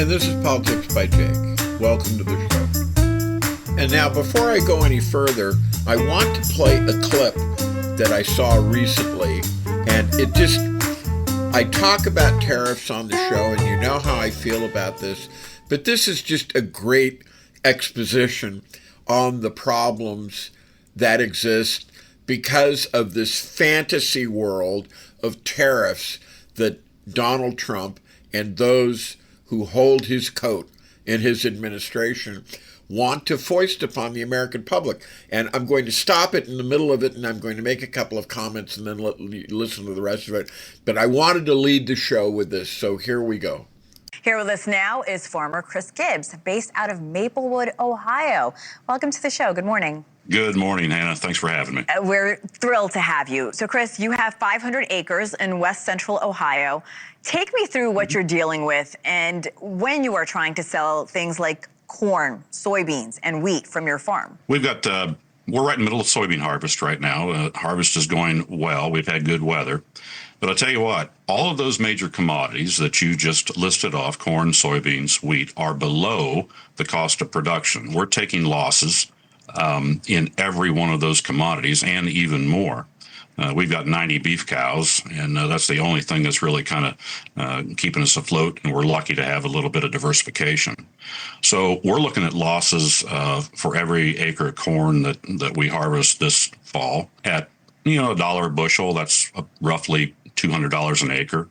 And this is Politics by Jake. Welcome to the show. And now, before I go any further, I want to play a clip that I saw recently. And I talk about tariffs on the show, and you know how I feel about this. But this is just a great exposition on the problems that exist because of this fantasy world of tariffs that Donald Trump and those who hold his coat in his administration want to foist upon the American public. And I'm going to stop it in the middle of it, and I'm going to make a couple of comments and then listen to the rest of it. But I wanted to lead the show with this, so here we go. Here with us now is farmer Chris Gibbs, based out of Maplewood, Ohio. Welcome to the show. Good morning. Good morning, Hannah. Thanks for having me. We're thrilled to have you. So, Chris, you have 500 acres in west central Ohio. Take me through what you're dealing with and when you are trying to sell things like corn, soybeans, and wheat from your farm. We're right in the middle of soybean harvest right now. Harvest is going well. We've had good weather. But I'll tell you what, all of those major commodities that you just listed off, corn, soybeans, wheat, are below the cost of production. We're taking losses in every one of those commodities and even more. We've got 90 beef cows, and that's the only thing that's really kind of keeping us afloat, and we're lucky to have a little bit of diversification. So we're looking at losses for every acre of corn that we harvest this fall at, $1 a bushel. That's roughly $200 an acre,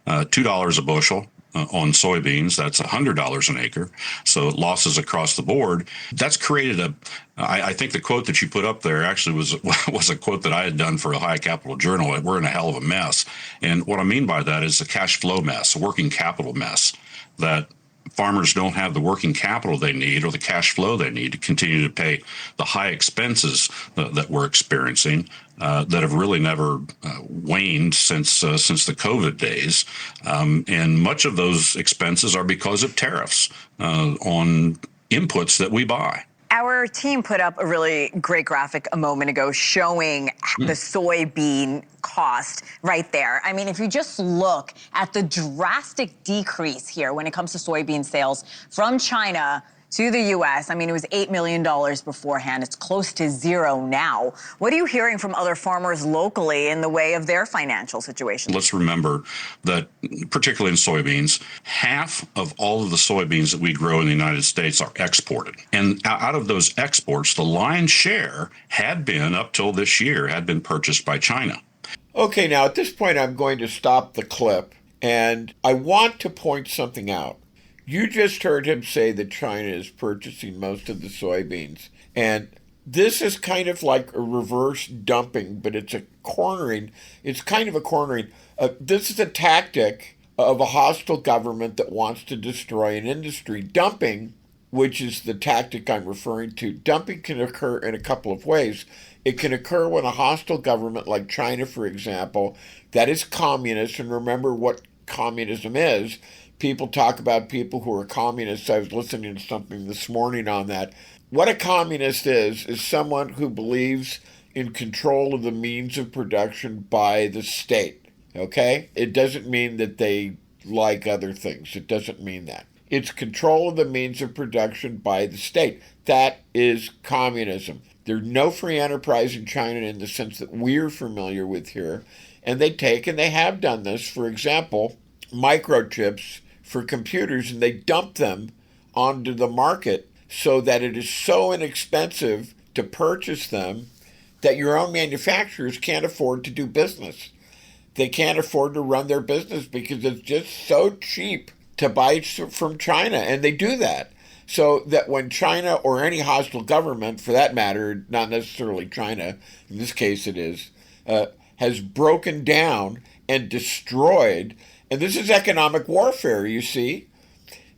$2 a bushel. On soybeans, that's $100 an acre. So losses across the board. That's created I think the quote that you put up there actually was a quote that I had done for Ohio Capital Journal. We're in a hell of a mess. And what I mean by that is a cash flow mess, a working capital mess, that farmers don't have the working capital they need or the cash flow they need to continue to pay the high expenses that we're experiencing that have really never waned since the COVID days. And much of those expenses are because of tariffs on inputs that we buy. Our team put up a really great graphic a moment ago showing the soybean cost right there. I mean, if you just look at the drastic decrease here when it comes to soybean sales from China to the U.S., I mean, it was $8 million beforehand. It's close to zero now. What are you hearing from other farmers locally in the way of their financial situation? Let's remember that, particularly in soybeans, half of all of the soybeans that we grow in the United States are exported. And out of those exports, the lion's share had been, up till this year, had been purchased by China. Okay, now at this point, I'm going to stop the clip, and I want to point something out. You just heard him say that China is purchasing most of the soybeans. And this is kind of like a reverse dumping, but it's a cornering. It's kind of a cornering. This is a tactic of a hostile government that wants to destroy an industry. Dumping, which is the tactic I'm referring to, dumping can occur in a couple of ways. It can occur when a hostile government like China, for example, that is communist, and remember what communism is. People talk about people who are communists. I was listening to something this morning on that. What a communist is someone who believes in control of the means of production by the state, okay? It doesn't mean that they like other things. It doesn't mean that. It's control of the means of production by the state. That is communism. There's no free enterprise in China in the sense that we're familiar with here. And they have done this, for example, microchips for computers, and they dump them onto the market so that it is so inexpensive to purchase them that your own manufacturers can't afford to do business. They can't afford to run their business because it's just so cheap to buy from China, and they do that. So that when China, or any hostile government for that matter, not necessarily China, in this case it is, has broken down and destroyed. And this is economic warfare, you see.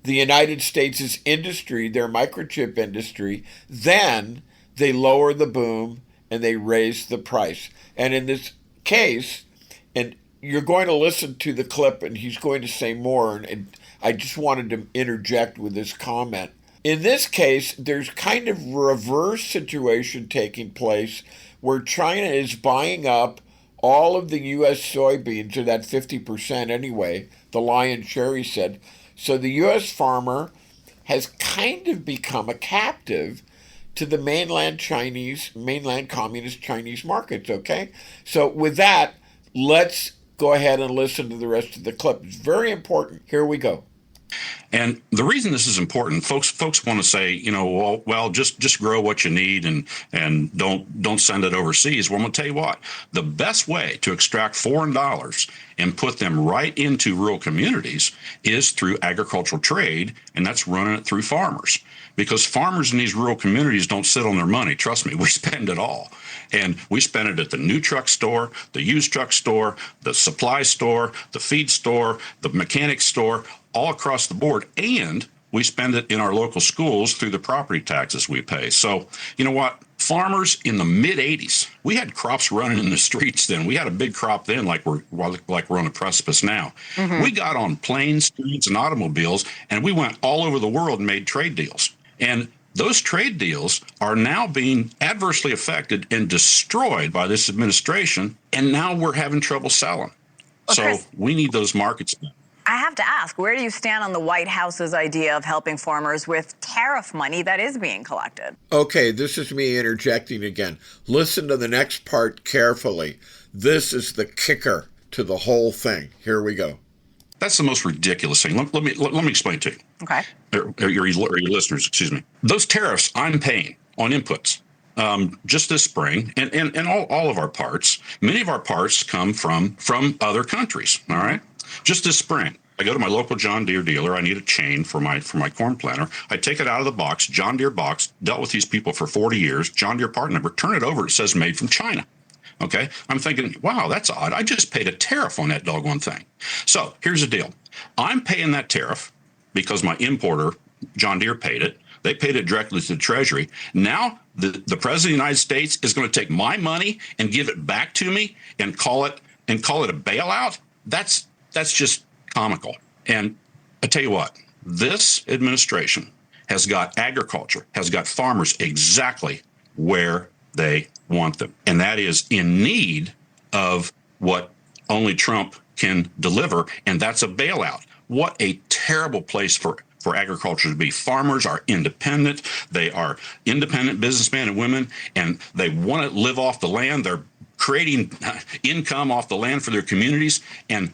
The United States' industry, their microchip industry, then they lower the boom and they raise the price. And in this case, and you're going to listen to the clip and he's going to say more, and I just wanted to interject with this comment. In this case, there's kind of reverse situation taking place where China is buying up all of the U.S. soybeans, or that 50% anyway, the lion's share, he said, So the U.S. farmer has kind of become a captive to the mainland communist Chinese markets, okay? So with that, let's go ahead and listen to the rest of the clip. It's very important. Here we go. And the reason this is important, folks want to say, well, just grow what you need and don't send it overseas. Well, I'm going to tell you what, the best way to extract foreign dollars and put them right into rural communities is through agricultural trade, and that's running it through farmers. Because farmers in these rural communities don't sit on their money. Trust me, we spend it all. And we spend it at the new truck store, the used truck store, the supply store, the feed store, the mechanic store, all across the board. And we spend it in our local schools through the property taxes we pay. So, you know what? Farmers in the mid 80s, we had crops running in the streets then. We had a big crop then, like we're on the precipice now. We got on planes, trains, and automobiles, and we went all over the world and made trade deals. And those trade deals are now being adversely affected and destroyed by this administration, and now we're having trouble selling. Well, so Chris, we need those markets back. I have to ask, where do you stand on the White House's idea of helping farmers with tariff money that is being collected? Okay, this is me interjecting again. Listen to the next part carefully. This is the kicker to the whole thing. Here we go. That's the most ridiculous thing. Let me explain to you. Okay. Or your listeners, excuse me. Those tariffs I'm paying on inputs just this spring, and all of our parts, many of our parts come from other countries, all right? Just this spring, I go to my local John Deere dealer. I need a chain for my corn planter. I take it out of the box, John Deere box, dealt with these people for 40 years, John Deere part number, turn it over, it says made from China. Okay, I'm thinking, wow, that's odd. I just paid a tariff on that doggone thing. So here's the deal. I'm paying that tariff because my importer, John Deere, paid it. They paid it directly to the Treasury. Now the President of the United States is going to take my money and give it back to me and call it a bailout. That's just comical. And I tell you what, this administration has got agriculture, has got farmers exactly where they want them. And that is in need of what only Trump can deliver, and that's a bailout. What a terrible place for agriculture to be. Farmers are independent. They are independent businessmen and women, and they want to live off the land. They're creating income off the land for their communities, and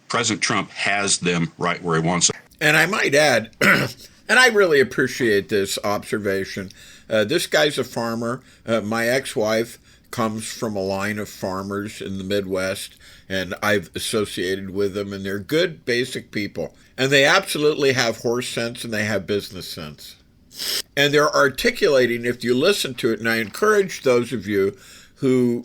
President Trump has them right where he wants them. And I might add, and I really appreciate this observation, this guy's a farmer. My ex-wife comes from a line of farmers in the Midwest, and I've associated with them, and they're good, basic people. And they absolutely have horse sense, and they have business sense. And they're articulating, if you listen to it, and I encourage those of you who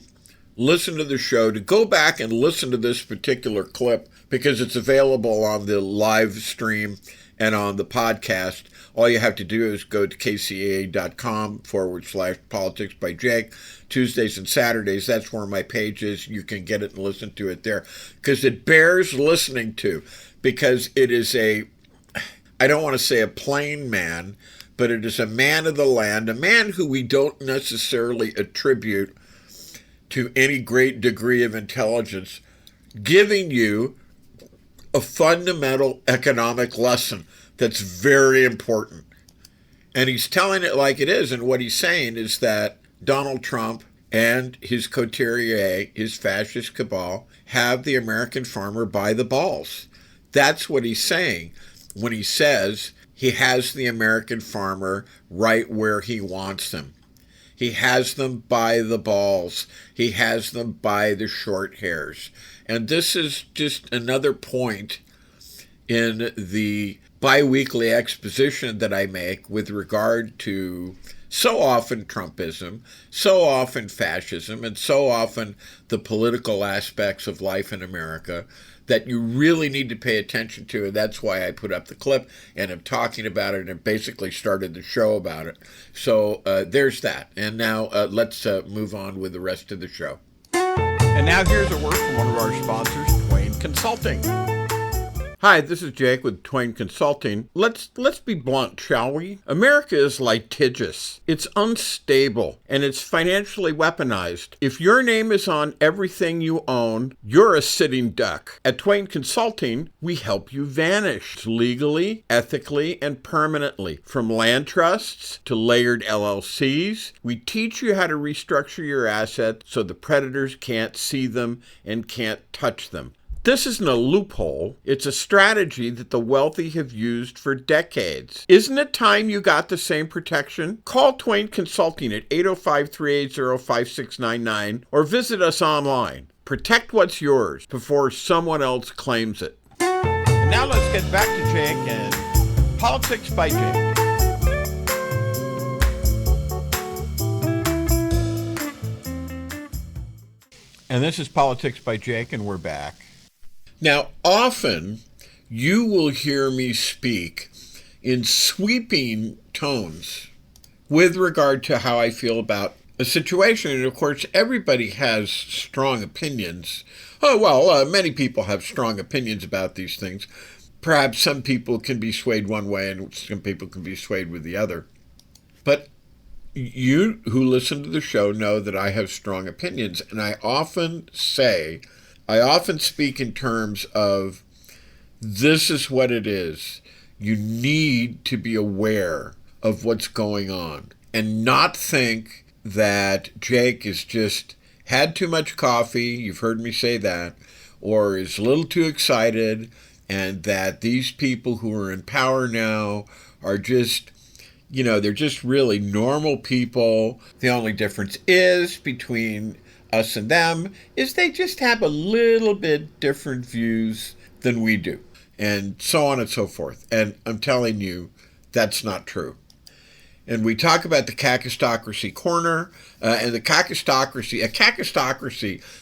listen to the show to go back and listen to this particular clip, because it's available on the live stream and on the podcast. All you have to do is go to kcaa.com/politics by Jake. Tuesdays and Saturdays, that's where my page is. You can get it and listen to it there, because it bears listening to, because it is I don't want to say a plain man, but it is a man of the land, a man who we don't necessarily attribute to any great degree of intelligence, giving you a fundamental economic lesson that's very important. And he's telling it like it is. And what he's saying is that Donald Trump and his coterie, his fascist cabal, have the American farmer by the balls. That's what he's saying when he says he has the American farmer right where he wants them. He has them by the balls. He has them by the short hairs. And this is just another point in the biweekly exposition that I make with regard to so often Trumpism, so often fascism, and so often the political aspects of life in America that you really need to pay attention to. And that's why I put up the clip and I'm talking about it and basically started the show about it. So there's that. And now let's move on with the rest of the show. And now here's a word from one of our sponsors, Twain Consulting. Hi, this is Jake with Twain Consulting. Let's be blunt, shall we? America is litigious. It's unstable, and it's financially weaponized. If your name is on everything you own, you're a sitting duck. At Twain Consulting, we help you vanish legally, ethically, and permanently. From land trusts to layered LLCs, we teach you how to restructure your assets so the predators can't see them and can't touch them. This isn't a loophole. It's a strategy that the wealthy have used for decades. Isn't it time you got the same protection? Call Twain Consulting at 805-380-5699 or visit us online. Protect what's yours before someone else claims it. And now let's get back to Jake and Politics by Jake. And this is Politics by Jake, and we're back. Now, often you will hear me speak in sweeping tones with regard to how I feel about a situation. And of course, everybody has strong opinions. Many people have strong opinions about these things. Perhaps some people can be swayed one way and some people can be swayed with the other. But you who listen to the show know that I have strong opinions. And I often speak in terms of this is what it is. You need to be aware of what's going on and not think that Jake has just had too much coffee, you've heard me say that, or is a little too excited, and that these people who are in power now are just, they're just really normal people. The only difference is between us and them is they just have a little bit different views than we do, and so on and so forth. And I'm telling you, that's not true. And we talk about the kakistocracy corner, and the kakistocracy,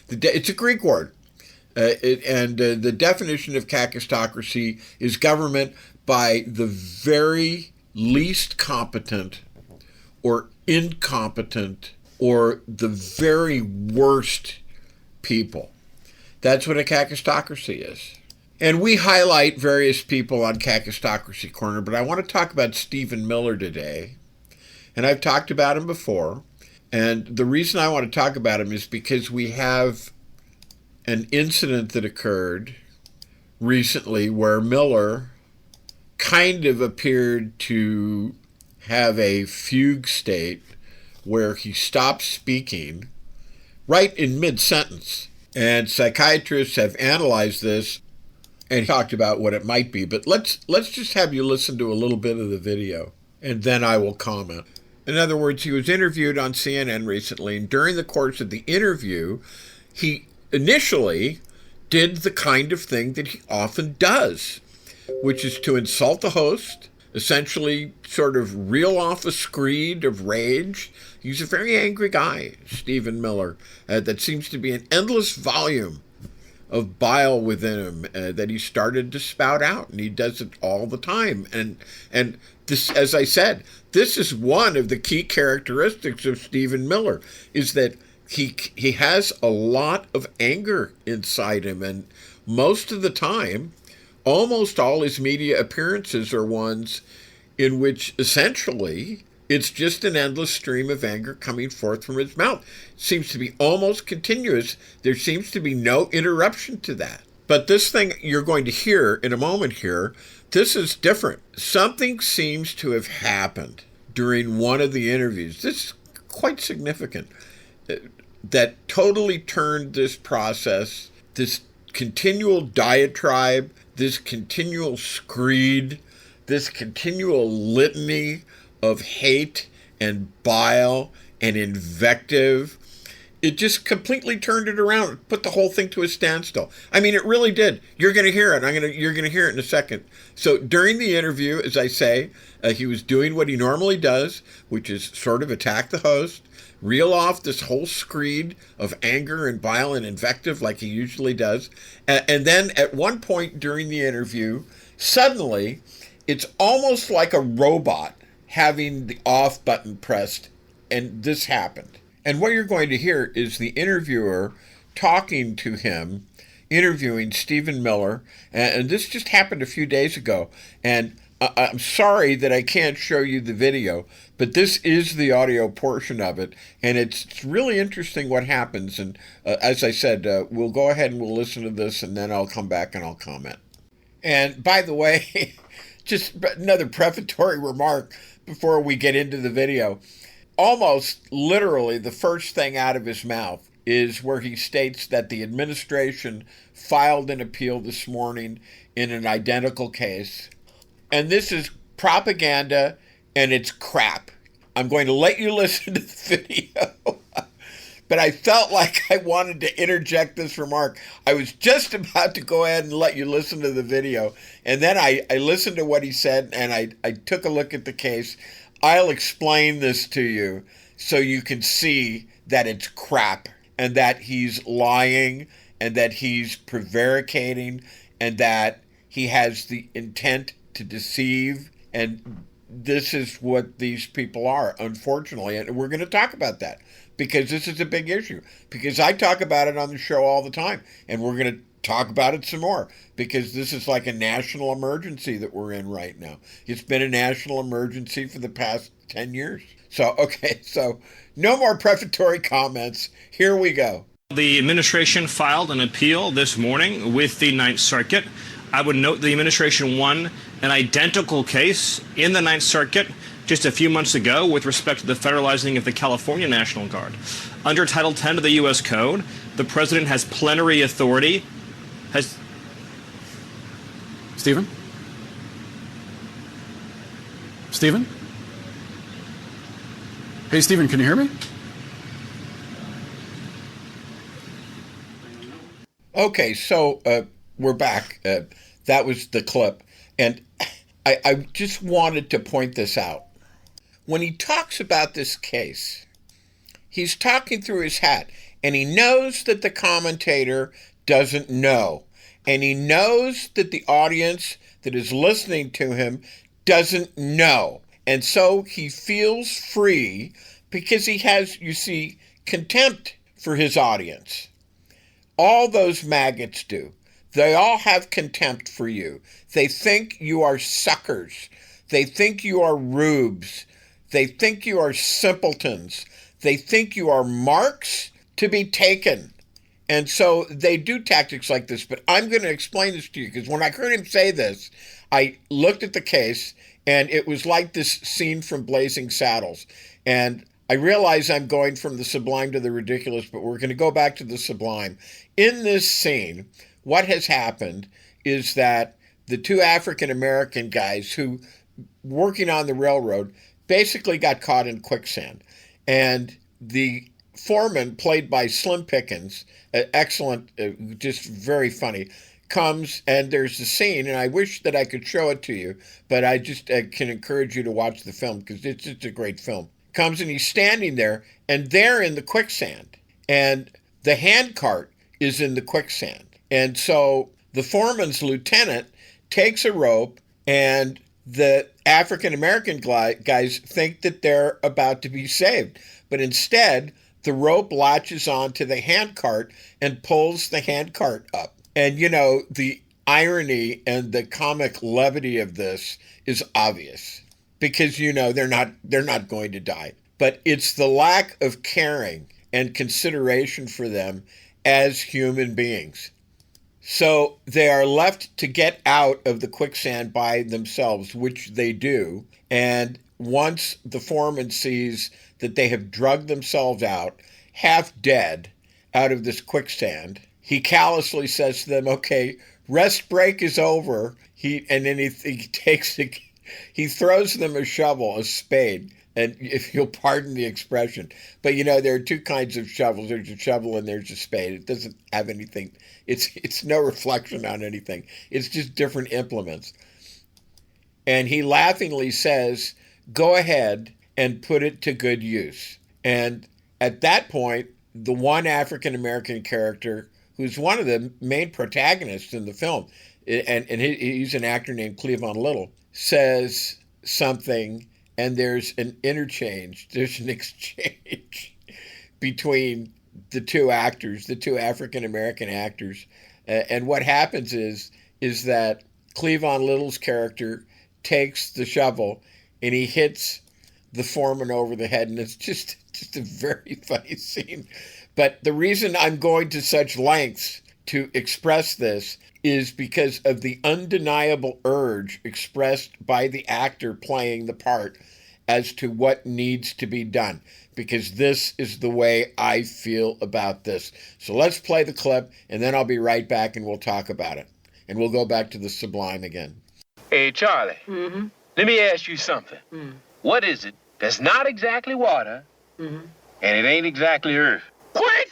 it's a Greek word. The definition of kakistocracy is government by the very least competent or incompetent or the very worst people. That's what a kakistocracy is. And we highlight various people on Kakistocracy Corner, but I want to talk about Stephen Miller today. And I've talked about him before. And the reason I want to talk about him is because we have an incident that occurred recently where Miller kind of appeared to have a fugue state where he stopped speaking right in mid-sentence. And psychiatrists have analyzed this and talked about what it might be. But let's just have you listen to a little bit of the video, and then I will comment. In other words, he was interviewed on CNN recently, and during the course of the interview, he initially did the kind of thing that he often does, which is to insult the host, essentially sort of reel off a screed of rage. He's a very angry guy, Stephen Miller, that seems to be an endless volume of bile within him that he started to spout out, and he does it all the time. And this, as I said, this is one of the key characteristics of Stephen Miller, is that he has a lot of anger inside him, and most of the time, almost all his media appearances are ones in which essentially it's just an endless stream of anger coming forth from his mouth. It seems to be almost continuous. There seems to be no interruption to that. But this thing you're going to hear in a moment here, this is different. Something seems to have happened during one of the interviews. This is quite significant. That totally turned this process, this continual diatribe, this continual screed, this continual litany of hate and bile and invective. It just completely turned it around, put the whole thing to a standstill. I mean, it really did. You're going to hear it. You're going to hear it in a second. So during the interview, as I say, he was doing what he normally does, which is sort of attack the host, reel off this whole screed of anger and bile and invective like he usually does. And then at one point during the interview, suddenly, it's almost like a robot having the off button pressed, and this happened. And what you're going to hear is the interviewer talking to him interviewing Stephen Miller, and this just happened a few days ago. And I'm sorry that I can't show you the video, but this is the audio portion of it, and it's really interesting what happens. And as I said, we'll go ahead and we'll listen to this, and then I'll come back and I'll comment. And by the way, just another prefatory remark before we get into the video. Almost literally, the first thing out of his mouth is where he states that the administration filed an appeal this morning in an identical case. And this is propaganda and it's crap. I'm going to let you listen to the video. But I felt like I wanted to interject this remark. I was just about to go ahead and let you listen to the video. And then I listened to what he said, and I took a look at the case. I'll explain this to you so you can see that it's crap and that he's lying and that he's prevaricating and that he has the intent to deceive. And this is what these people are, unfortunately. And we're going to talk about that, because this is a big issue, because I talk about it on the show all the time, and we're going to talk about it some more, because this is like a national emergency that we're in right now. It's been a national emergency for the past 10 years. So no more prefatory comments. Here we go. The administration filed an appeal this morning with the Ninth Circuit. I would note the administration won an identical case in the Ninth Circuit just a few months ago with respect to the federalizing of the California National Guard. Under Title 10 of the U.S. Code, the president has plenary authority. Stephen? Stephen? Hey, Stephen, can you hear me? Okay, so we're back. That was the clip. And I just wanted to point this out. When he talks about this case, he's talking through his hat, and he knows that the commentator doesn't know, and he knows that the audience that is listening to him doesn't know. And so he feels free because he has, you see, contempt for his audience. All those maggots do. They all have contempt for you. They think you are suckers. They think you are rubes. They think you are simpletons. They think you are marks to be taken. And so they do tactics like this. But I'm going to explain this to you, because when I heard him say this, I looked at the case, and it was like this scene from Blazing Saddles. And I realize I'm going from the sublime to the ridiculous, but we're going to go back to the sublime. In this scene, what has happened is that the two African-American guys who, working on the railroad, basically got caught in quicksand. And the foreman, played by Slim Pickens, excellent, just very funny, comes, and there's a scene, and I wish that I could show it to you, but I just can encourage you to watch the film, because it's a great film. Comes, and he's standing there, and they're in the quicksand, and the handcart is in the quicksand. And so the foreman's lieutenant takes a rope, and the African-American guys think that they're about to be saved. But instead, the rope latches onto the handcart and pulls the handcart up. And, you know, the irony and the comic levity of this is obvious, because, you know, they're not going to die. But it's the lack of caring and consideration for them as human beings. So they are left to get out of the quicksand by themselves, which they do. And once the foreman sees that they have drugged themselves out, half dead, out of this quicksand, he callously says to them, okay, rest break is over. He throws them a shovel, a spade. And if you'll pardon the expression, but you know, there are two kinds of shovels. There's a shovel and there's a spade. It doesn't have anything. It's no reflection on anything. It's just different implements. And he laughingly says, go ahead and put it to good use. And at that point, the one African-American character, who's one of the main protagonists in the film, and he's an actor named Cleavon Little, says something, and there's an exchange between the two actors, the two African-American actors, And what happens is that Cleavon Little's character takes the shovel and he hits the foreman over the head, and it's just a very funny scene. But the reason I'm going to such lengths to express this is because of the undeniable urge expressed by the actor playing the part as to what needs to be done, because this is the way I feel about this. So let's play the clip, and then I'll be right back and we'll talk about it. And we'll go back to the Sublime again. Hey, Charlie. Mm-hmm. Let me ask you something. Mm. What is it that's not exactly water, Mm-hmm. and it ain't exactly earth? Quicksand!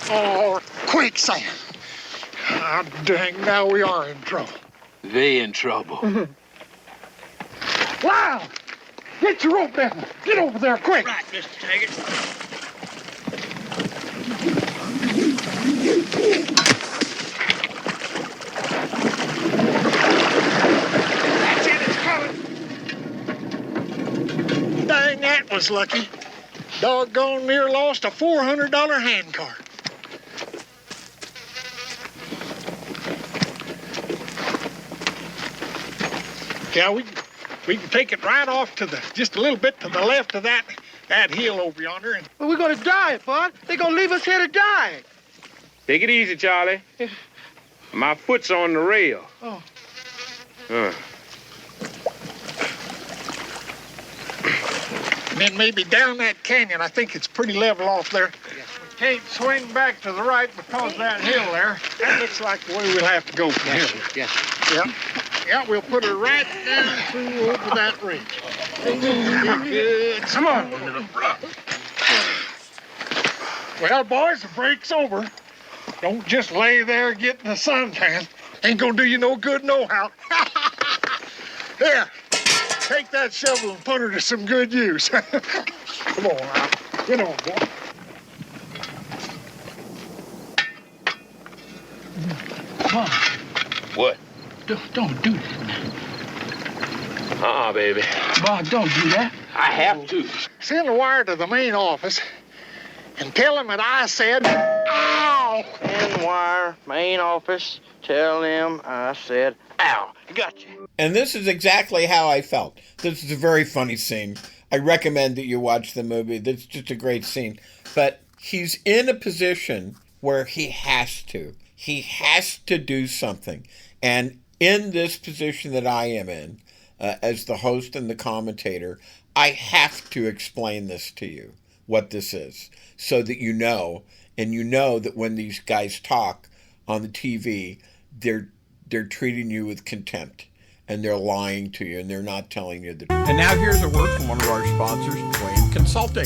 Oh, quicksand. Ah, dang, now we are in trouble. They in trouble. Mm-hmm. Wow! Get your rope, Bethany. Get over there, quick. Right, Mr. Taggart. That's it, it's coming. Dang, that was lucky. Doggone near lost a $400 hand cart. Yeah, we can take it right off to just a little bit to the left of that hill over yonder. And Well, we're gonna die, Bud. They're gonna leave us here to die. Take it easy, Charlie. My foot's on the rail. Oh. And then maybe down that canyon, I think it's pretty level off there. We can't swing back to the right because of that hill there. That looks like the way we'll have to go from here. Yes. Yeah. Yeah, we'll put her right down through over that ridge. Good. Come on. Well, boys, the break's over. Don't just lay there getting the suntan. Ain't gonna do you no good nohow. Here, take that shovel and put her to some good use. Come on now. Get on, boy. Bud, What? don't do that now. Baby. Bud, don't do that. I have to. Send a wire to the main office and tell them that I said, ow! Send wire, main office, tell them I said, ow. Gotcha. And this is exactly how I felt. This is a very funny scene. I recommend that you watch the movie. That's just a great scene. But he's in a position where he has to. He has to do something. And in this position that I am in, as the host and the commentator, I have to explain this to you, what this is, so that you know, and you know that when these guys talk on the TV, they're treating you with contempt, and they're lying to you, and they're not telling you the truth. And now here's a word from one of our sponsors, Twain Consulting.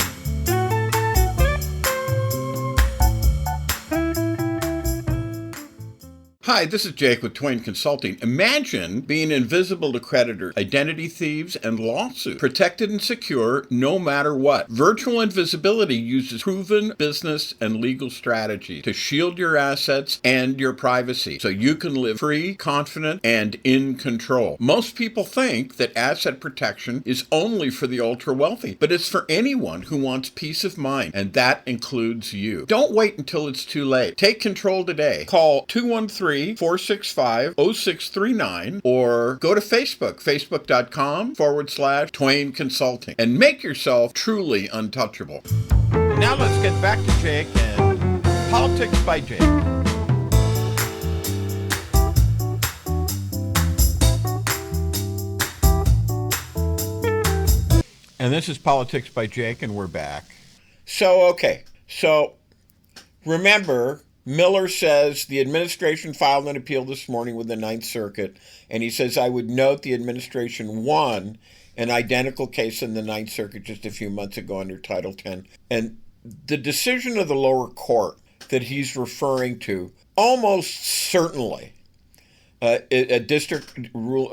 Hi, this is Jake with Twain Consulting. Imagine being invisible to creditors, identity thieves, and lawsuits. Protected and secure no matter what. Virtual invisibility uses proven business and legal strategy to shield your assets and your privacy so you can live free, confident, and in control. Most people think that asset protection is only for the ultra wealthy, but it's for anyone who wants peace of mind, and that includes you. Don't wait until it's too late. Take control today. Call 213-465-0639 or go to Facebook, facebook.com/Twain Consulting, and make yourself truly untouchable. Now let's get back to Jake and Politics by Jake. And this is Politics by Jake, and we're back. So remember, Miller says the administration filed an appeal this morning with the Ninth Circuit, and he says, I would note the administration won an identical case in the Ninth Circuit just a few months ago under Title X. And the decision of the lower court that he's referring to almost certainly a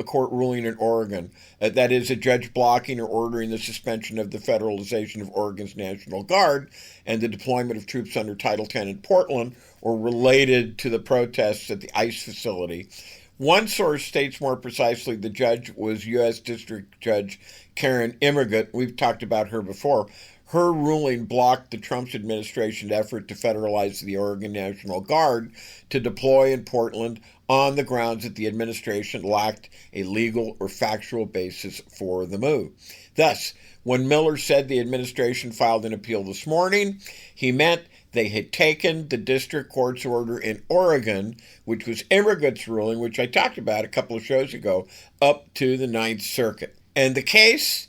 court ruling in Oregon, that is, a judge blocking or ordering the suspension of the federalization of Oregon's National Guard and the deployment of troops under Title X in Portland, or related to the protests at the ICE facility. One source states more precisely the judge was U.S. District Judge Karen Immergut. We've talked about her before. her ruling blocked the Trump administration's effort to federalize the Oregon National Guard to deploy in Portland on the grounds that the administration lacked a legal or factual basis for the move. Thus, when Miller said the administration filed an appeal this morning, he meant they had taken the district court's order in Oregon, which was Immigrant's ruling, which I talked about a couple of shows ago, up to the Ninth Circuit. And the case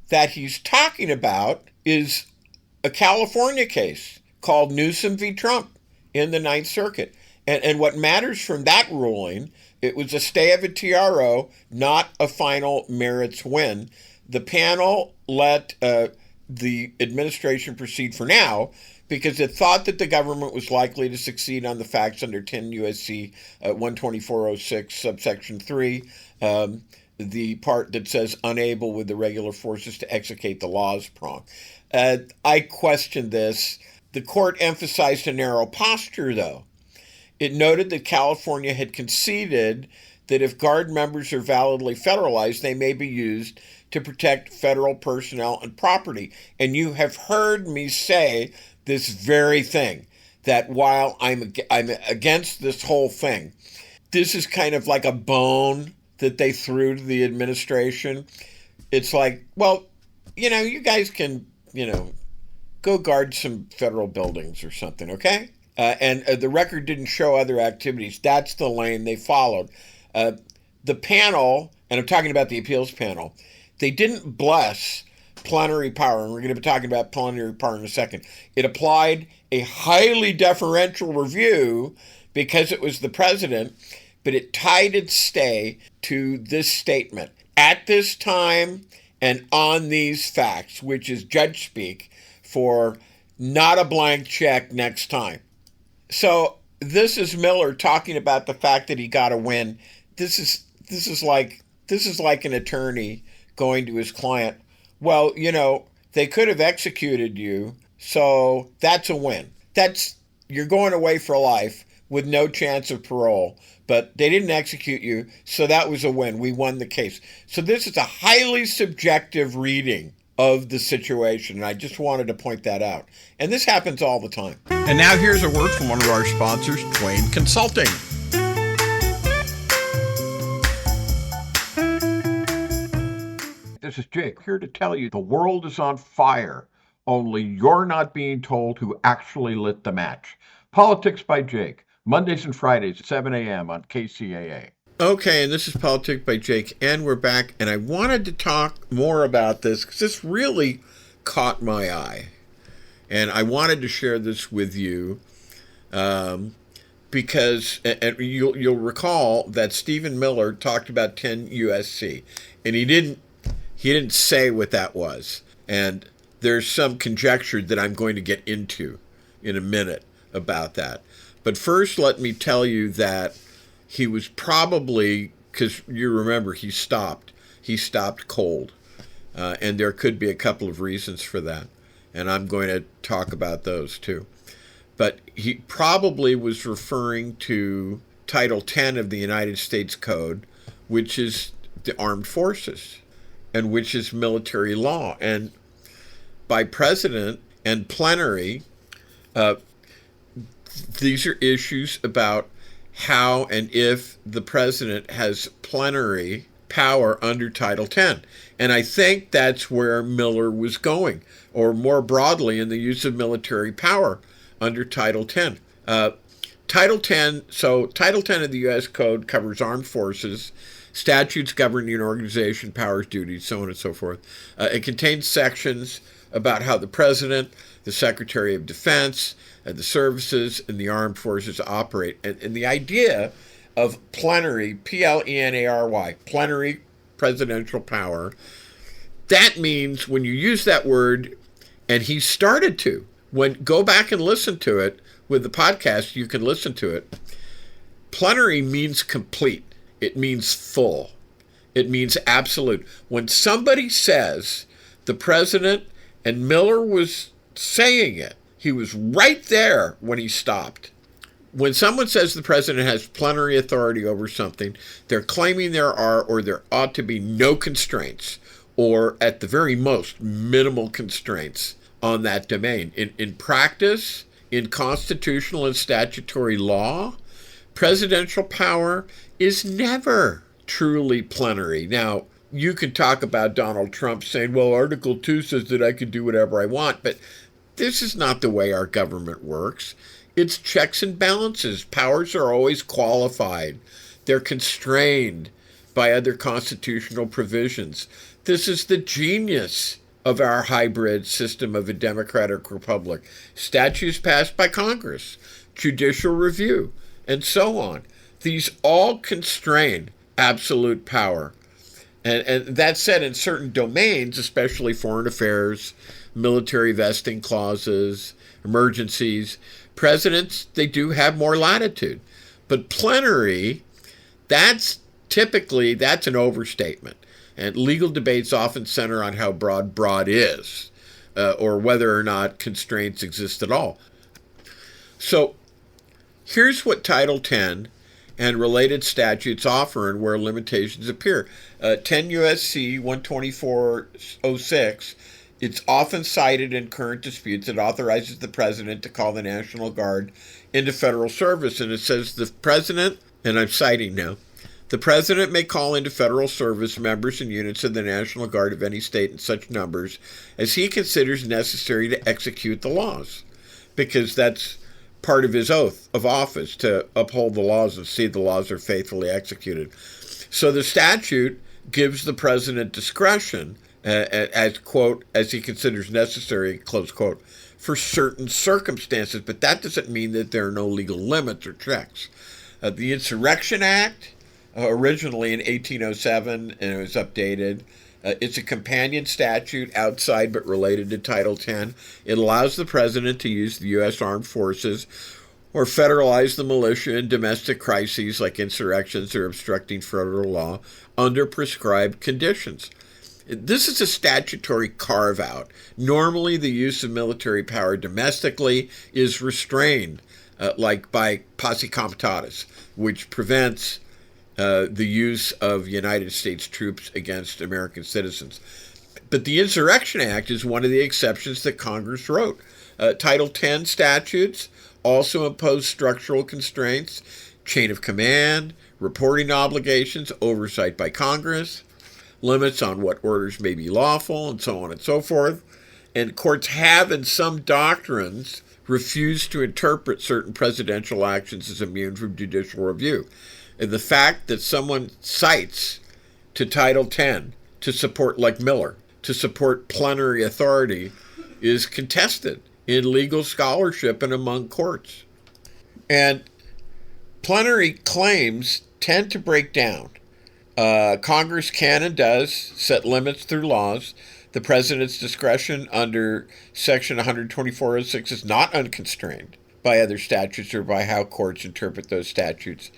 that he's talking about is a California case called Newsom v. Trump in the Ninth Circuit. And what matters from that ruling, it was a stay of a TRO, not a final merits win. The panel let the administration proceed for now because it thought that the government was likely to succeed on the facts under 10 U.S.C. 12406 subsection 3, the part that says unable with the regular forces to execute the laws prong. I question this. The court emphasized a narrow posture, though. It noted that California had conceded that if Guard members are validly federalized, they may be used to protect federal personnel and property. And you have heard me say this very thing, that while I'm against this whole thing, this is kind of like a bone that they threw to the administration. It's like, well, you guys can, go guard some federal buildings or something, okay? And the record didn't show other activities. That's the lane they followed. The panel, and I'm talking about the appeals panel, they didn't bless plenary power, and we're going to be talking about plenary power in a second. It applied a highly deferential review because it was the president, but it tied its stay to this statement. At this time and on these facts, which is judge speak for not a blank check next time. So this is Miller talking about the fact that he got a win. This is like an attorney going to his client. Well, they could have executed you, so that's a win. You're going away for life with no chance of parole, but they didn't execute you, so that was a win. We won the case. So this is a highly subjective reading of the situation, and I just wanted to point that out. And this happens all the time. And now here's a word from one of our sponsors, Twain Consulting. This is Jake, here to tell you the world is on fire, only you're not being told who actually lit the match. Politics by Jake, Mondays and Fridays at 7 a.m. on KCAA. Okay, and this is Politics by Jake, and we're back, and I wanted to talk more about this because this really caught my eye, and I wanted to share this with you because and you'll recall that Stephen Miller talked about 10 USC, and he didn't say what that was, and there's some conjecture that I'm going to get into in a minute about that. But first, let me tell you that he was probably, because you remember, he stopped cold. And there could be a couple of reasons for that. And I'm going to talk about those too. But he probably was referring to Title 10 of the United States Code, which is the armed forces, and which is military law. And by precedent and plenary, these are issues about how and if the president has plenary power under Title 10. And I think that's where Miller was going, or more broadly in the use of military power under Title 10. Title 10 of the U.S. Code covers armed forces, statutes governing organization, powers, duties, so on and so forth. It contains sections about how the president, the Secretary of Defense, the services, and the armed forces operate. And the idea of plenary, Plenary, plenary presidential power, that means when you use that word, and he started to, go back and listen to it with the podcast, you can listen to it. Plenary means complete. It means full. It means absolute. When somebody says the president, and Miller was saying it, he was right there when he stopped. When someone says the president has plenary authority over something, they're claiming there are or there ought to be no constraints, or at the very most, minimal constraints on that domain. In practice, in constitutional and statutory law, presidential power is never truly plenary. Now, you can talk about Donald Trump saying, well, Article 2 says that I can do whatever I want, but this is not the way our government works. It's checks and balances. Powers are always qualified. They're constrained by other constitutional provisions. This is the genius of our hybrid system of a democratic republic. Statutes passed by Congress, judicial review, and so on. These all constrain absolute power. And that said, in certain domains, especially foreign affairs, military vesting clauses, emergencies, presidents, they do have more latitude. But plenary, that's an overstatement. And legal debates often center on how broad is, or whether or not constraints exist at all. So here's what Title 10 and related statutes offer and where limitations appear. 10 U.S.C. 124.06, it's often cited in current disputes. It authorizes the president to call the National Guard into federal service. And it says the president, and I'm citing now, the president may call into federal service members and units of the National Guard of any state in such numbers as he considers necessary to execute the laws, because that's part of his oath of office, to uphold the laws and see the laws are faithfully executed. So the statute gives the president discretion, as, quote, as he considers necessary, close quote, for certain circumstances, but that doesn't mean that there are no legal limits or checks. The Insurrection Act, originally in 1807, and it was updated. It's a companion statute outside but related to Title 10. It allows the president to use the U.S. Armed Forces or federalize the militia in domestic crises like insurrections or obstructing federal law under prescribed conditions. This is a statutory carve-out. Normally, the use of military power domestically is restrained, like by posse comitatus, which prevents the use of United States troops against American citizens. But the Insurrection Act is one of the exceptions that Congress wrote. Title 10 statutes also impose structural constraints, chain of command, reporting obligations, oversight by Congress, limits on what orders may be lawful, and so on and so forth. And courts have, in some doctrines, refused to interpret certain presidential actions as immune from judicial review. And the fact that someone cites to Title 10 to support, like Miller, to support plenary authority is contested in legal scholarship and among courts. And plenary claims tend to break down. Congress can and does set limits through laws. The president's discretion under Section 124.06 is not unconstrained by other statutes or by how courts interpret those statutes.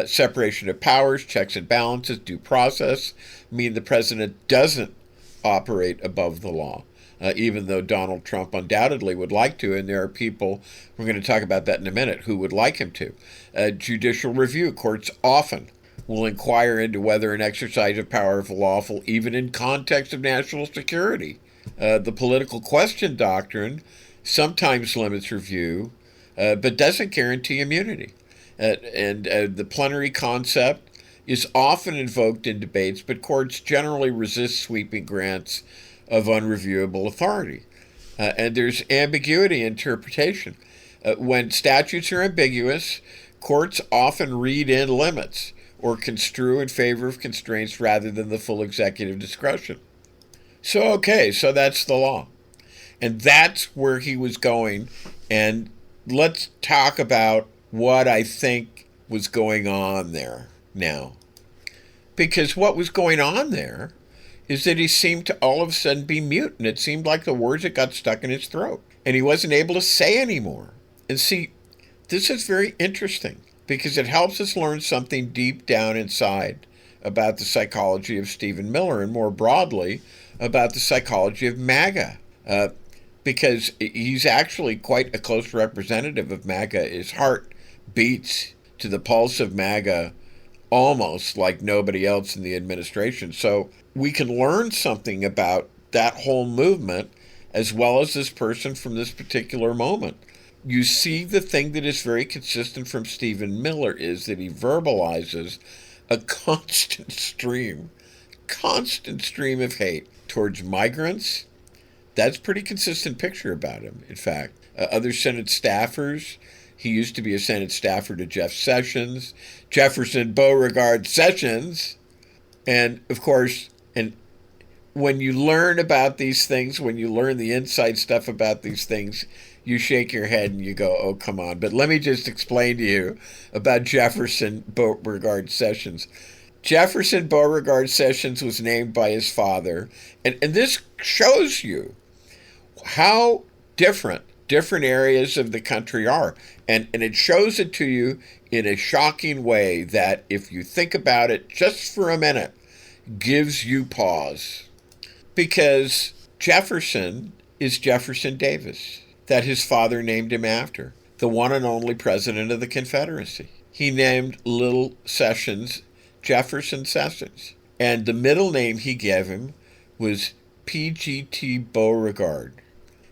Separation of powers, checks and balances, due process mean the president doesn't operate above the law, even though Donald Trump undoubtedly would like to, and there are people, we're going to talk about that in a minute, who would like him to. Judicial review, courts often will inquire into whether an exercise of power is lawful, even in context of national security. The political question doctrine sometimes limits review, but doesn't guarantee immunity. And the plenary concept is often invoked in debates, but courts generally resist sweeping grants of unreviewable authority. And there's ambiguity in interpretation. When statutes are ambiguous, courts often read in limits or construe in favor of constraints rather than the full executive discretion. So that's the law. And that's where he was going. And let's talk about what I think was going on there now. Because what was going on there is that he seemed to all of a sudden be mute, and it seemed like the words had got stuck in his throat, and he wasn't able to say anymore. And see, this is very interesting, because it helps us learn something deep down inside about the psychology of Stephen Miller, and more broadly, about the psychology of MAGA. Because he's actually quite a close representative of MAGA. His heart beats to the pulse of MAGA almost like nobody else in the administration. So we can learn something about that whole movement as well as this person from this particular moment. You see, the thing that is very consistent from Stephen Miller is that he verbalizes a constant stream of hate towards migrants. That's a pretty consistent picture about him, in fact. Other Senate staffers. He used to be a Senate staffer to Jeff Sessions, Jefferson Beauregard Sessions. And, of course, and when you learn about these things, when you learn the inside stuff about these things, you shake your head and you go, oh, come on. But let me just explain to you about Jefferson Beauregard Sessions. Jefferson Beauregard Sessions was named by his father. And this shows you how different areas of the country are. And it shows it to you in a shocking way that, if you think about it just for a minute, gives you pause. Because Jefferson is Jefferson Davis, that his father named him after, the one and only president of the Confederacy. He named little Sessions Jefferson Sessions. And the middle name he gave him was P.G.T. Beauregard.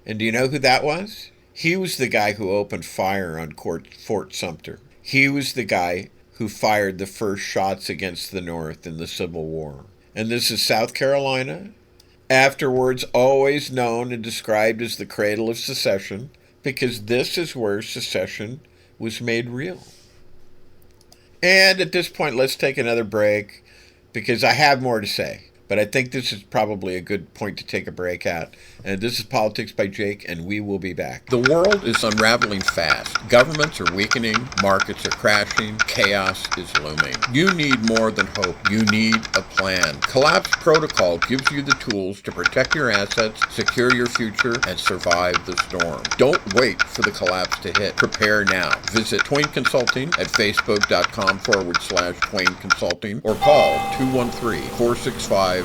And do you know who that was? He was the guy who opened fire on Fort Sumter. He was the guy who fired the first shots against the North in the Civil War. And this is South Carolina, afterwards always known and described as the cradle of secession, because this is where secession was made real. And at this point, let's take another break, because I have more to say. But I think this is probably a good point to take a break at. And this is Politics by Jake, and we will be back. The world is unraveling fast. Governments are weakening, markets are crashing, chaos is looming. You need more than hope. You need a plan. Collapse Protocol gives you the tools to protect your assets, secure your future, and survive the storm. Don't wait for the collapse to hit. Prepare now. Visit Twain Consulting at facebook.com/Twain Consulting or call 213-465-0639.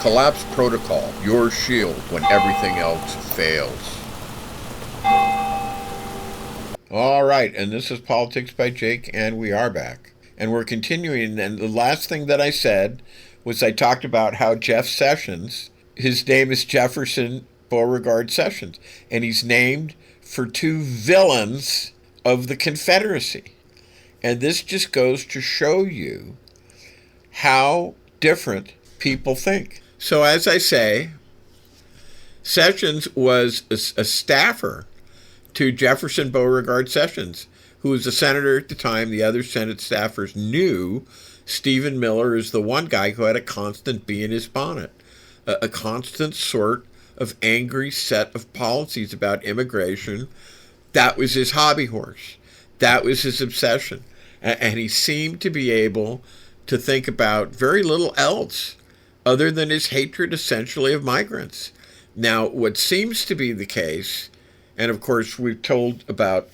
Collapse Protocol, your shield when everything else fails. All right, and this is Politics by Jake, and we are back. And we're continuing, and the last thing that I said was I talked about how Jeff Sessions, his name is Jefferson Beauregard Sessions, and he's named for two villains of the Confederacy. And this just goes to show you how different people think. So as I say, Sessions was a staffer to Jefferson Beauregard Sessions, who was a senator at the time. The other Senate staffers knew Stephen Miller as the one guy who had a constant bee in his bonnet, a constant sort of angry set of policies about immigration. That was his hobby horse. That was his obsession. And he seemed to be able to think about very little else other than his hatred essentially of migrants. Now, what seems to be the case, and of course we've told about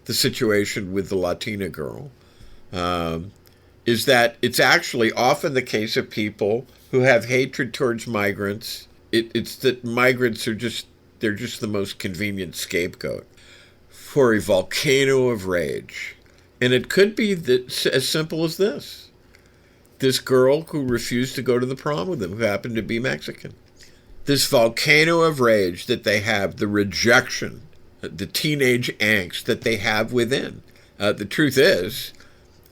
the situation with the Latina girl, is that it's actually often the case of people who have hatred towards migrants. It's that migrants are they're just the most convenient scapegoat for a volcano of rage. And it could be as simple as this. This girl who refused to go to the prom with him, who happened to be Mexican. This volcano of rage that they have, the rejection, the teenage angst that they have within. The truth is,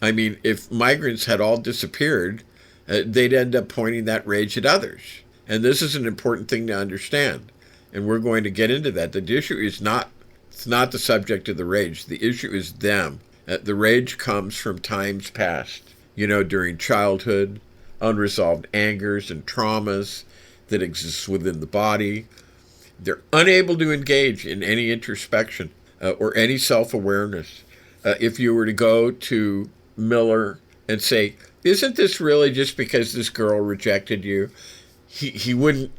I mean, if migrants had all disappeared, they'd end up pointing that rage at others. And this is an important thing to understand. And we're going to get into that. The issue is it's not the subject of the rage. The issue is them. The rage comes from times past. During childhood, unresolved angers and traumas that exist within the body. They're unable to engage in any introspection or any self-awareness. If you were to go to Miller and say, isn't this really just because this girl rejected you? He wouldn't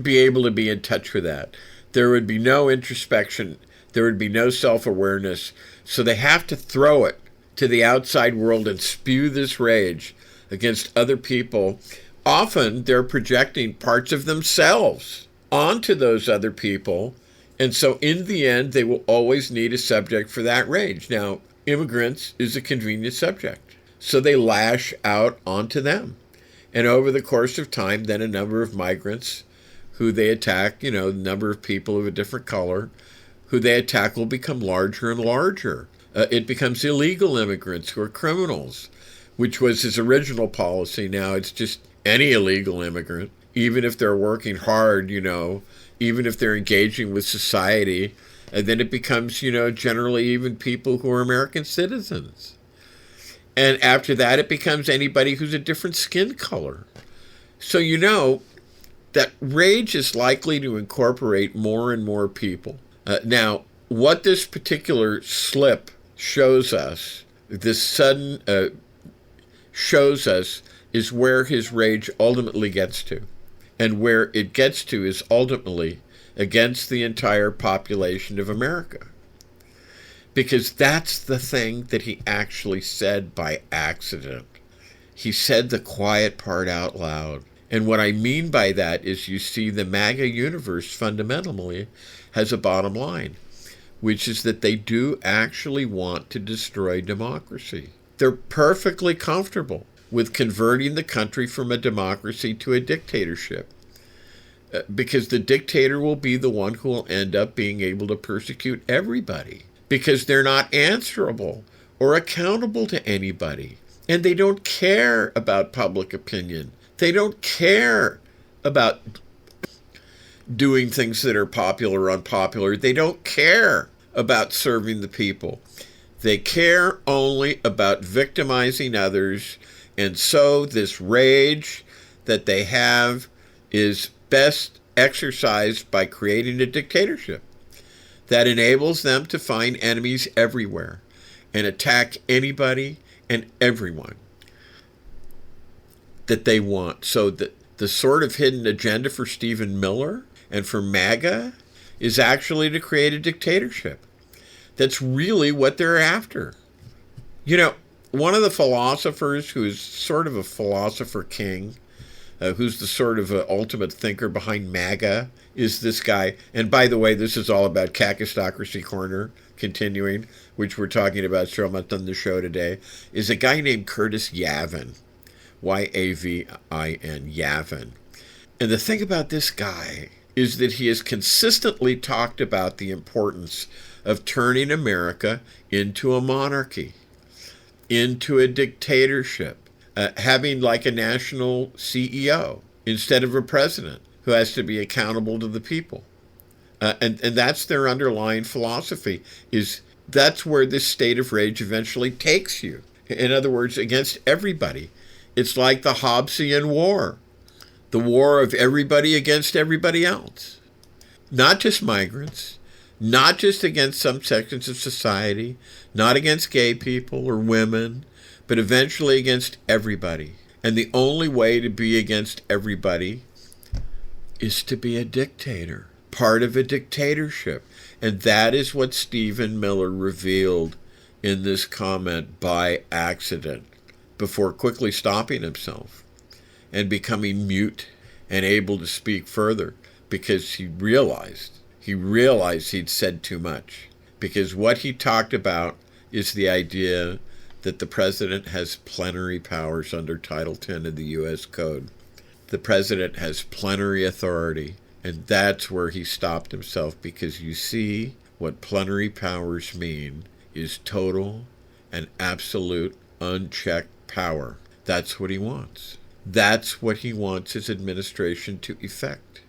be able to be in touch with that. There would be no introspection. There would be no self-awareness. So they have to throw it to the outside world and spew this rage against other people. Often they're projecting parts of themselves onto those other people. And so in the end, they will always need a subject for that rage. Now, immigrants is a convenient subject. So they lash out onto them. And over the course of time, then a number of migrants who they attack, the number of people of a different color who they attack will become larger and larger. It becomes illegal immigrants who are criminals, which was his original policy. Now it's just any illegal immigrant, even if they're working hard, even if they're engaging with society. And then it becomes, generally even people who are American citizens. And after that, it becomes anybody who's a different skin color. So that rage is likely to incorporate more and more people. Now, what this particular slip shows us, this sudden shows us, is where his rage ultimately gets to. And where it gets to is ultimately against the entire population of America. Because that's the thing that he actually said by accident. He said the quiet part out loud. And what I mean by that is, you see, the MAGA universe fundamentally has a bottom line, which is that they do actually want to destroy democracy. They're perfectly comfortable with converting the country from a democracy to a dictatorship, because the dictator will be the one who will end up being able to persecute everybody, because they're not answerable or accountable to anybody. And they don't care about public opinion. They don't care about doing things that are popular or unpopular. They don't care about serving the people. They care only about victimizing others. And so this rage that they have is best exercised by creating a dictatorship that enables them to find enemies everywhere and attack anybody and everyone that they want. So the sort of hidden agenda for Stephen Miller and for MAGA is actually to create a dictatorship. That's really what they're after. One of the philosophers who's sort of a philosopher king, who's the sort of ultimate thinker behind MAGA, is this guy. And by the way, this is all about Kakistocracy Corner, continuing, which we're talking about so much on the show today, is a guy named Curtis Yavin, Y-A-V-I-N, Yavin. And the thing about this guy is that he has consistently talked about the importance of turning America into a monarchy, into a dictatorship, having like a national CEO instead of a president who has to be accountable to the people. And that's their underlying philosophy, is that's where this state of rage eventually takes you. In other words, against everybody. It's like the Hobbesian war, the war of everybody against everybody else. Not just migrants, not just against some sections of society, not against gay people or women, but eventually against everybody. And the only way to be against everybody is to be a dictator, part of a dictatorship. And that is what Stephen Miller revealed in this comment by accident, before quickly stopping himself and becoming mute and able to speak further, because he realized he'd said too much. Because what he talked about is the idea that the president has plenary powers under Title 10 of the U.S. Code. The president has plenary authority, and that's where he stopped himself, because you see, what plenary powers mean is total and absolute unchecked power. That's what he wants. That's what he wants his administration to effect.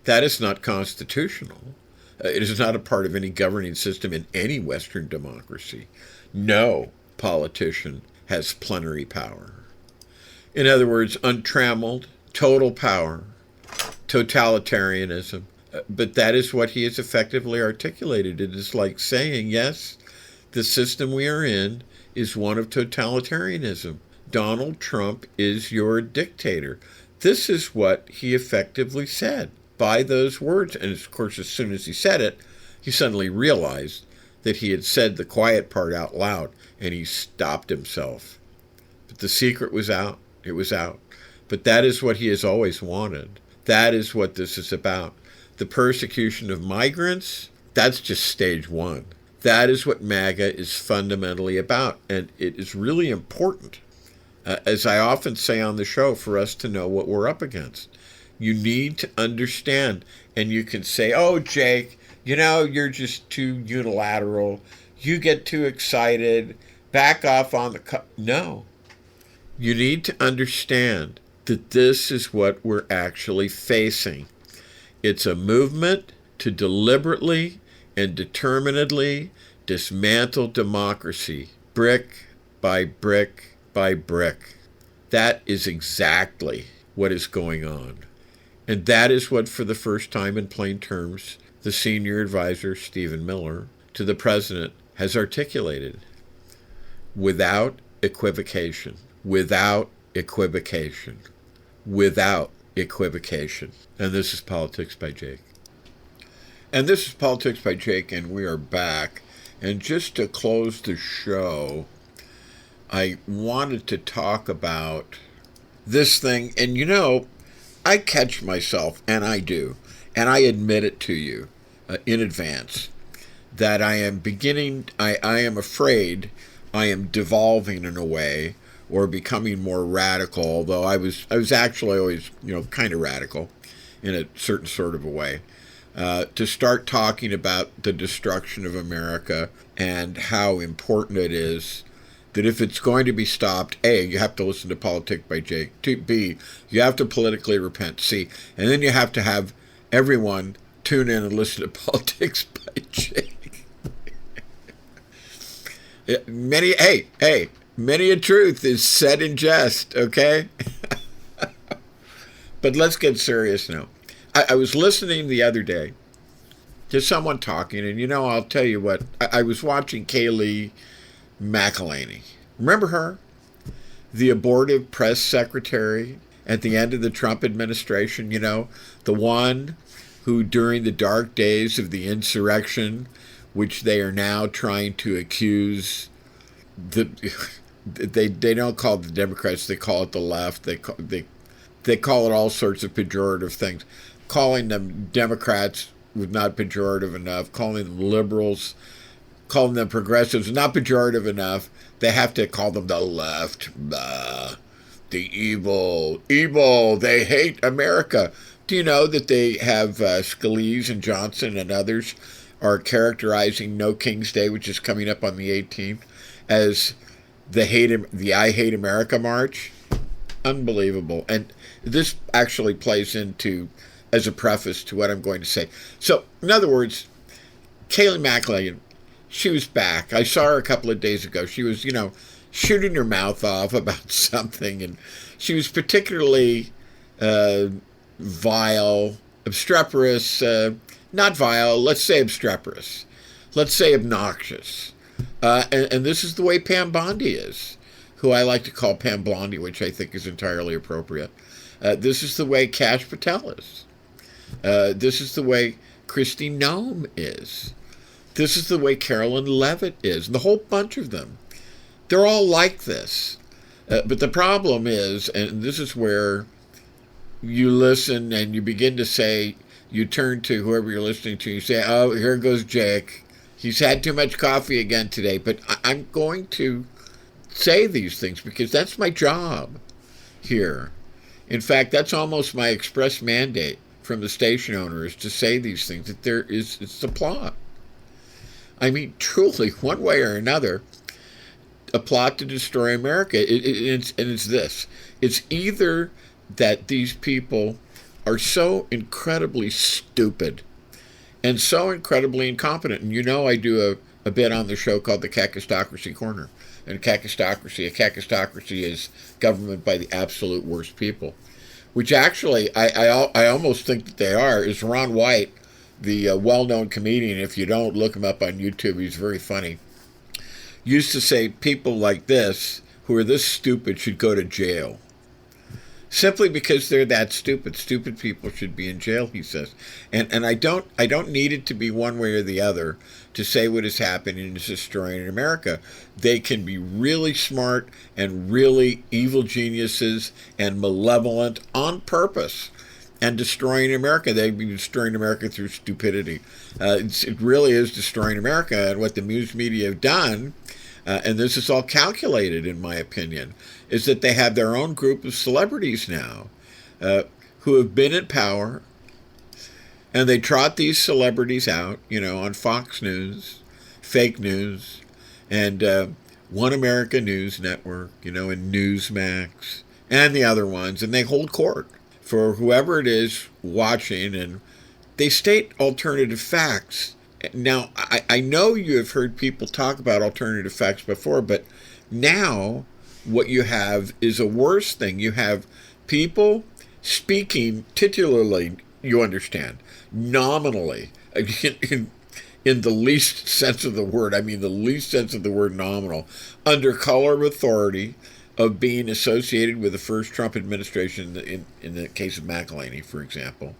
That is not constitutional. It is not a part of any governing system in any Western democracy. No politician has plenary power. In other words, untrammeled, total power, totalitarianism. But that is what he has effectively articulated. It is like saying, yes, the system we are in is one of totalitarianism. Donald Trump is your dictator. This is what he effectively said by those words. And of course, as soon as he said it, he suddenly realized that he had said the quiet part out loud, and he stopped himself. But the secret was out. It was out. But that is what he has always wanted. That is what this is about. The persecution of migrants, that's just stage one. That is what MAGA is fundamentally about. And it is really important, as I often say on the show, for us to know what we're up against. You need to understand. And you can say, oh, Jake, you're just too unilateral. You get too excited. Back off on the... No. You need to understand that this is what we're actually facing. It's a movement to deliberately and determinedly dismantle democracy, brick by brick by brick. That is exactly what is going on. And that is what, for the first time in plain terms, the senior advisor, Stephen Miller, to the president has articulated. Without equivocation. Without equivocation. Without equivocation. And this is Politics by Jake. And this is Politics by Jake, and we are back. And just to close the show, I wanted to talk about this thing. And I catch myself, and I do, and I admit it to you in advance, that I am afraid I am devolving in a way or becoming more radical, although I was actually always, kind of radical in a certain sort of a way, to start talking about the destruction of America and how important it is that if it's going to be stopped, A, you have to listen to Politics by Jake. B, you have to politically repent. C, and then you have to have everyone tune in and listen to Politics by Jake. Many a truth is said in jest, okay? But let's get serious now. I was listening the other day to someone talking, and I'll tell you what, I was watching Kayleigh McEnany. Remember her? The abortive press secretary at the end of the Trump administration, the one who during the dark days of the insurrection, which they are now trying to accuse they don't call it the Democrats, they call it the left. They call it all sorts of pejorative things. Calling them Democrats was not pejorative enough. Calling them liberals, calling them progressives, not pejorative enough. They have to call them the left. The evil. They hate America. Do you know that they have Scalise and Johnson and others are characterizing No King's Day, which is coming up on the 18th, as the I Hate America March? Unbelievable. And this actually plays into, as a preface to what I'm going to say. So, in other words, Kayleigh McEnany, she was back. I saw her a couple of days ago. She was, shooting her mouth off about something, and she was particularly vile, obstreperous, not vile, let's say obstreperous. Let's say obnoxious. And this is the way Pam Bondi is, who I like to call Pam Blondie, which I think is entirely appropriate. This is the way Kash Patel is. This is the way Kristi Noem is. This is the way Carolyn Levitt is, and the whole bunch of them. They're all like this. But the problem is, and this is where you listen and you begin to say, you turn to whoever you're listening to, you say, oh, here goes Jake. He's had too much coffee again today. But I'm going to say these things because that's my job here. In fact, that's almost my express mandate from the station owner, is to say these things, that it's a plot. I mean, truly, one way or another, a plot to destroy America. It's this. It's either that these people are so incredibly stupid and so incredibly incompetent. And I do a bit on the show called the Kakistocracy Corner. And a kakistocracy is government by the absolute worst people, which actually I almost think that they are, is Ron White, the well-known comedian. If you don't, look him up on YouTube. He's very funny. Used to say people like this, who are this stupid, should go to jail. Simply because they're that stupid. Stupid people should be in jail, he says. And I don't need it to be one way or the other to say what is happening is destroying in America. They can be really smart and really evil geniuses and malevolent on purpose and destroying America. They'd be destroying America through stupidity. It really is destroying America. And what the news media have done, and this is all calculated in my opinion, is that they have their own group of celebrities now who have been in power, and they trot these celebrities out, on Fox News, fake news, and One America News Network, and Newsmax, and the other ones, and they hold court for whoever it is watching, and they state alternative facts. Now, I know you have heard people talk about alternative facts before, but now what you have is a worse thing. You have people speaking titularly, you understand, nominally, in the least sense of the word, I mean the least sense of the word nominal, under color of authority of being associated with the first Trump administration, in the case of McElhaney, for example,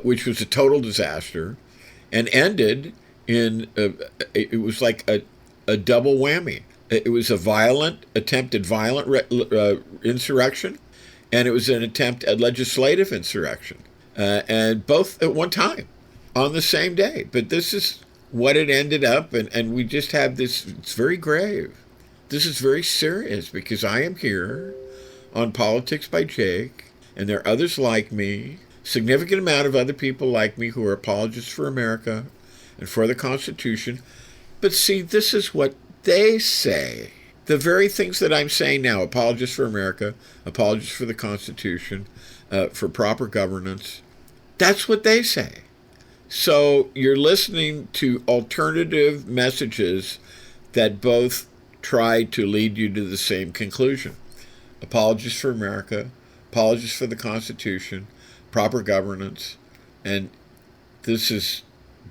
which was a total disaster, and ended in, it was like a double whammy. It was a attempted violent insurrection, and it was an attempt at legislative insurrection, and both at one time, on the same day. But this is what it ended up, and we just have this. It's very grave. This is very serious, because I am here on Politics by Jake, and there are others like me, significant amount of other people like me who are apologists for America and for the Constitution. But see, this is what they say. The very things that I'm saying now, apologists for America, apologists for the Constitution, for proper governance, that's what they say. So you're listening to alternative messages that both try to lead you to the same conclusion. Apologists for America, apologists for the Constitution, proper governance, and this is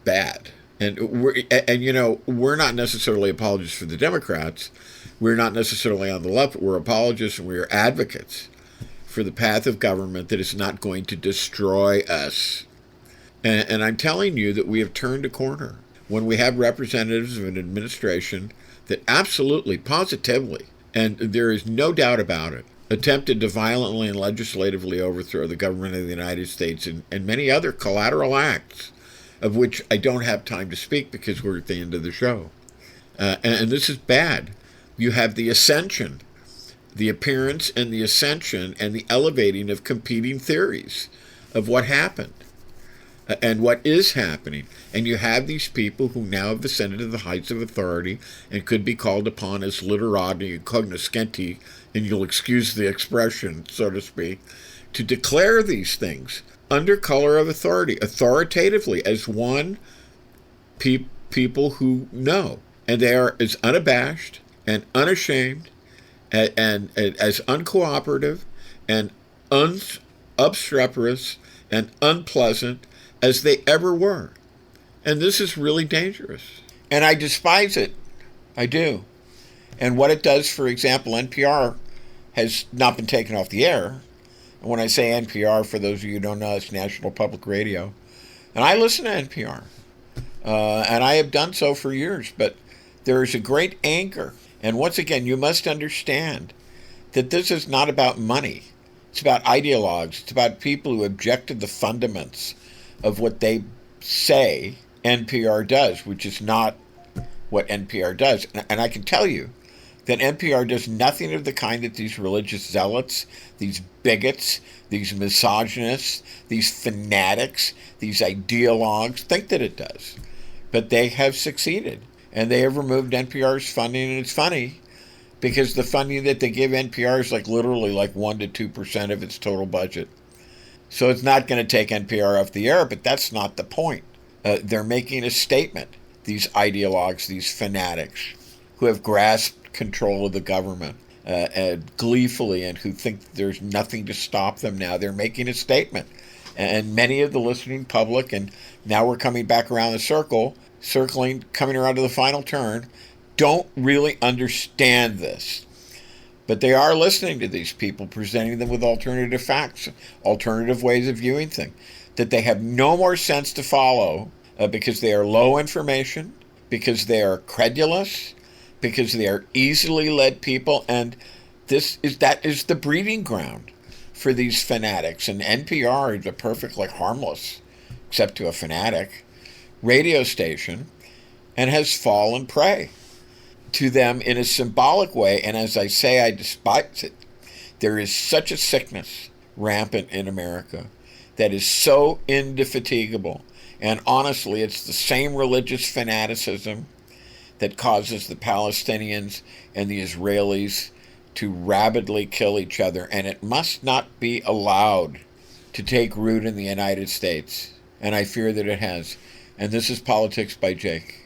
bad. And we're not necessarily apologists for the Democrats. We're not necessarily on the left. We're apologists, and we are advocates for the path of government that is not going to destroy us. And I'm telling you that we have turned a corner when we have representatives of an administration that absolutely, positively, and there is no doubt about it, attempted to violently and legislatively overthrow the government of the United States and many other collateral acts, of which I don't have time to speak because we're at the end of the show. And this is bad. You have the ascension, the appearance and the ascension and the elevating of competing theories of what happened and what is happening. And you have these people who now have ascended to the heights of authority and could be called upon as literati and cognoscenti, and you'll excuse the expression, so to speak, to declare these things under color of authority, authoritatively, as one people who know. And they are as unabashed and unashamed and as uncooperative and unobstreperous and unpleasant as they ever were. And this is really dangerous. And I despise it. I do. And what it does, for example, NPR has not been taken off the air. And when I say NPR, for those of you who don't know, it's National Public Radio. And I listen to NPR. And I have done so for years. But there is a great anger. And once again, you must understand that this is not about money. It's about ideologues. It's about people who object to the fundaments of what they say NPR does, which is not what NPR does. And I can tell you that NPR does nothing of the kind that these religious zealots, these bigots, these misogynists, these fanatics, these ideologues think that it does. But they have succeeded, and they have removed NPR's funding, and it's funny because the funding that they give NPR is literally 1 to 2% of its total budget. So it's not going to take NPR off the air, but that's not the point. They're making a statement, these ideologues, these fanatics, who have grasped control of the government gleefully and who think there's nothing to stop them now. They're making a statement. And many of the listening public, and now we're coming back around the coming around to the final turn, don't really understand this. But they are listening to these people, presenting them with alternative facts, alternative ways of viewing things, that they have no more sense to follow because they are low information, because they are credulous, because they are easily led people, and that is the breeding ground for these fanatics. And NPR is a perfectly harmless, except to a fanatic, radio station, and has fallen prey to them in a symbolic way. And as I say, I despise it. There is such a sickness rampant in America that is so indefatigable. And honestly, it's the same religious fanaticism that causes the Palestinians and the Israelis to rabidly kill each other, and it must not be allowed to take root in the United States. And I fear that it has. And this is Politics by Jake.